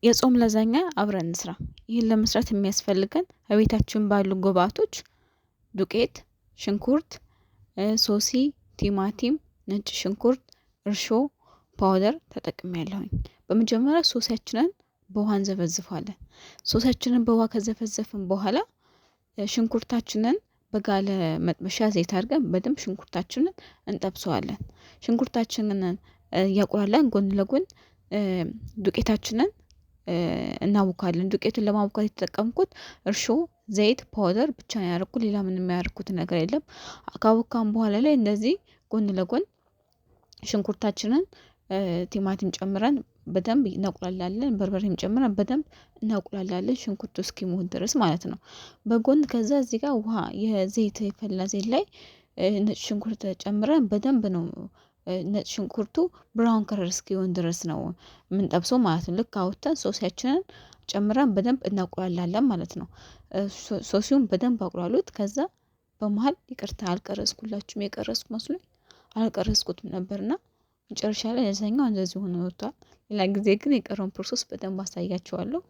የጾም ላዛኛ አብረን እንስራ። ይህን ለመስራት የሚያስፈልገን ከቤታችን ባሉ ግብአቶች ዱቄት፣ ሽንኩርት፣ ሶሲ፣ ቲማቲም፣ ነጭ ሽንኩርት፣ እርሾ፣ ፓውደር ተጠቅሜያለሁኝ። በመጀመሪያ ሶሲያችንን በውሃ እንዘፈዝፋለን። ሶሲያችንን በውሃ ከዘፈዘፍን በኋላ ሽንኩርታችንን በጋለ መጥበሻ ዘይት አድርገን በደንብ ሽንኩርታችንን እንጠብሰዋለን። ሽንኩርታችንን እያቁላላን ጎን ለጎን ዱቄታችንን እናቡካለን። ዱቄቱን ለማቡካት የተጠቀምኩት እርሾ፣ ዘይት፣ ፓውደር ብቻ ነው ያደረኩት። ሌላ ምንም ያደረኩት ነገር የለም። ካቡካን በኋላ ላይ እንደዚህ ጎን ለጎን ሽንኩርታችንን ቲማቲም ጨምረን በደንብ እናቁላላለን። በርበሬም ጨምረን በደንብ እናቁላላለን፣ ሽንኩርቱ እስኪሞት ድረስ ማለት ነው። በጎን ከዛ እዚህ ጋር ውሃ የዘይት የፈላ ዘይት ላይ ነጭ ሽንኩርት ጨምረን በደንብ ነው ነጭ ሽንኩርቱ ብራውን ከለር እስኪሆን ድረስ ነው የምንጠብሰው ማለት ነው። ልክ አውጥተን ሶሲያችንን ጨምረን በደንብ እናቁላላለን ማለት ነው። ሶሲውን በደንብ አቁላሉት። ከዛ በመሃል ይቅርታ አልቀረጽኩላችሁም፣ የቀረጽኩ መስሎኝ አልቀረጽኩትም ነበርና መጨረሻ ላይ ለዛኛው እንደዚህ ሆኖ ወጥቷል። ሌላ ጊዜ ግን የቀረውን ፕሮሰስ በደንብ አሳያችኋለሁ።